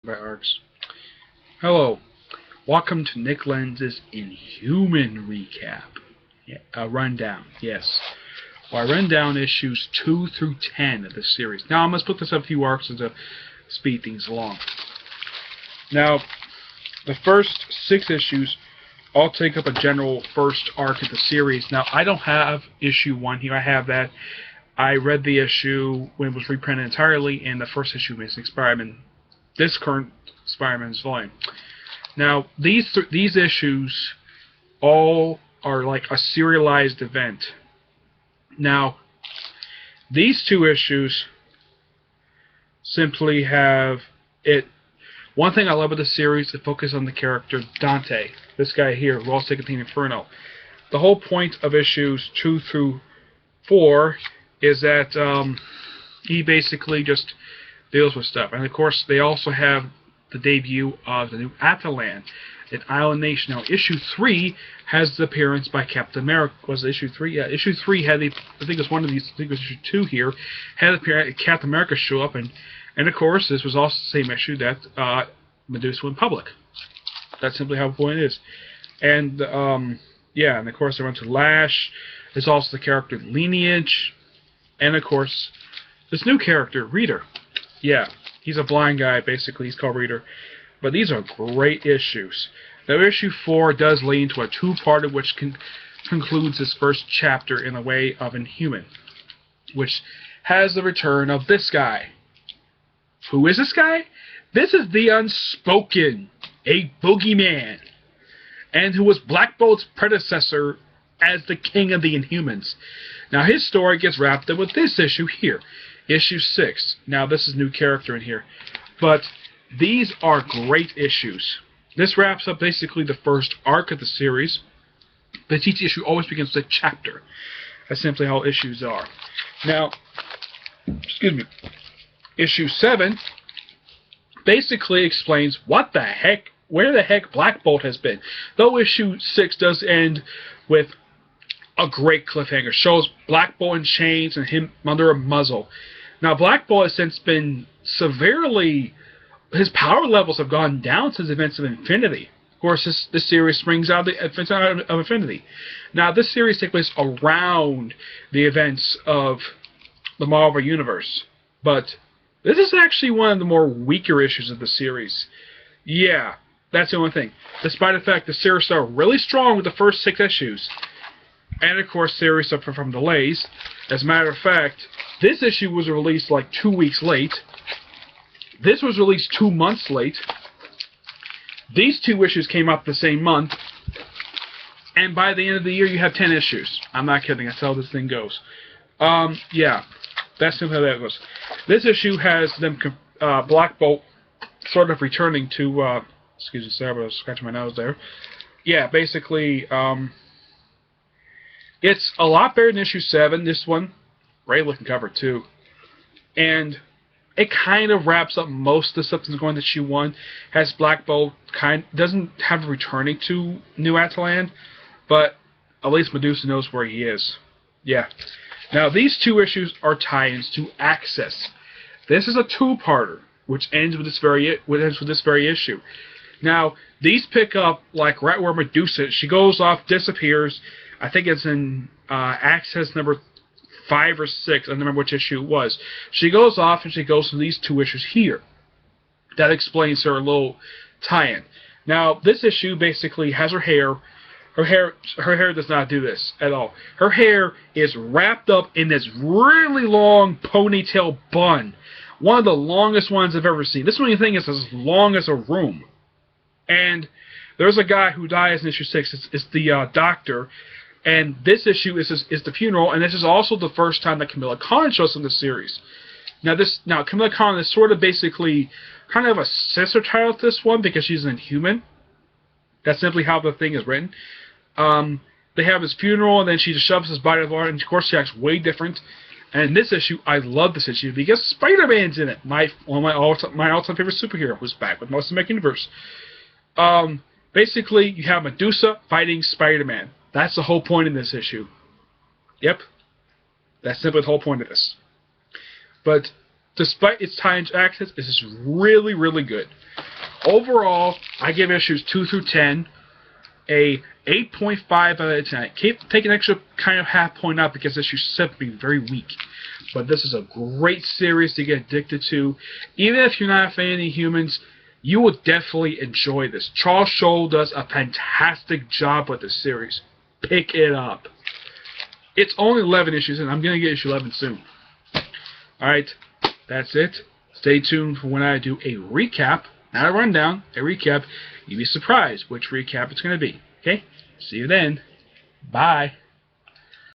by arcs. Hello, welcome to Nick Lenz's Inhuman recap. Rundown, yes. Well, I run down issues 2 through 10 of this series. Now, I'm going to split this up a few arcs to speed things along. Now, the first 6 issues all take up a general first arc of the series. Now, I don't have issue 1 here. I have that. I read the issue when it was reprinted entirely, and the first issue of Amazing Spider-Man, this current Spider-Man's volume. Now, these issues all are like a serialized event. Now, these 2 issues simply have it. One thing I love about the series is focus on the character Dante, this guy here, who also contains Inferno. The whole point of issues 2 through 4 is that he basically just deals with stuff. And of course, they also have the debut of the new Atalan, an island nation. Now, issue 3 has the appearance by Captain America. Was it issue 3? Yeah, issue 3 had the, I think it was one of these, I think it was issue 2 here, had Captain America show up, and of course, this was also the same issue that Medusa went public. That's simply how the point is. And, yeah, and of course, they went to Lash. There's also the character Lineage. And, of course, this new character, Reader. Yeah, he's a blind guy, basically. He's called Reader. But these are great issues. Now, issue 4 does lead into a 2-parter, which concludes this first chapter in the way of Inhuman, which has the return of this guy. Who is this guy? This is the Unspoken, a boogeyman, and who was Black Bolt's predecessor as the king of the Inhumans. Now, his story gets wrapped up with this issue here, issue 6. Now, this is a new character in here, but these are great issues. This wraps up basically the first arc of the series, but each issue always begins with a chapter. That's simply how issues are. Now, excuse me, issue 7 basically explains what the heck, where the heck Black Bolt has been. Though issue 6 does end with a great cliffhanger. Shows Black Bolt in chains and him under a muzzle. Now, Black Bolt has since been severely, his power levels have gone down since Events of Infinity. Of course, this series springs out of Infinity. Now, this series takes place around the events of the Marvel Universe. But this is actually one of the more weaker issues of the series. Yeah, that's the only thing. Despite the fact the series started really strong with the first 6 issues. And of course, series suffered from delays. As a matter of fact, this issue was released like 2 weeks late. This was released 2 months late. These 2 issues came out the same month. And by the end of the year, you have 10 issues. I'm not kidding. That's how this thing goes. Yeah. That's simply how that goes. This issue has them, Black Bolt sort of returning to, excuse me, sorry, I was scratching my nose there. Yeah, basically, it's a lot better than issue 7, this one. Great looking cover, too. And it kind of wraps up most of the stuff that's going to issue 1. Has Black Bolt doesn't have a returning to New Atalan, but at least Medusa knows where he is. Yeah. Now, these 2 issues are tie-ins to Access. This is a 2-parter, which ends with this very issue. Now, these pick up like right where Medusa, she goes off, disappears. I think it's in Access number 5 or 6. I don't remember which issue it was. She goes off and she goes to these 2 issues here. That explains her little tie-in. Now, this issue basically has her hair. Her hair does not do this at all. Her hair is wrapped up in this really long ponytail bun. One of the longest ones I've ever seen. This one thing is as long as a room. And there's a guy who dies in issue 6. It's the doctor. And this issue is the funeral. And this is also the first time that Camilla Khan shows up in the series. Now Camilla Khan is sort of basically kind of a sister title to this one because she's an Inhuman. That's simply how the thing is written. They have his funeral, and then she just shoves his body to the water, and of course she acts way different. And in this issue, I love this issue because Spider-Man's in it. One of my all-time favorite superhero who's back with most of the universe. Basically, you have Medusa fighting Spider-Man. That's the whole point in this issue. Yep. That's simply the whole point of this. But despite its tie into access, this is really, really good. Overall, I give issues 2 through 10 a 8.5 out of 10. I keep taking an extra kind of half point out because issue 7 being very weak. But this is a great series to get addicted to. Even if you're not a fan of Inhumans, you will definitely enjoy this. Charles Soule does a fantastic job with this series. Pick it up. It's only 11 issues, and I'm going to get issue 11 soon. Alright, that's it. Stay tuned for when I do a recap. Not a rundown, a recap. You'll be surprised which recap it's going to be. Okay? See you then. Bye.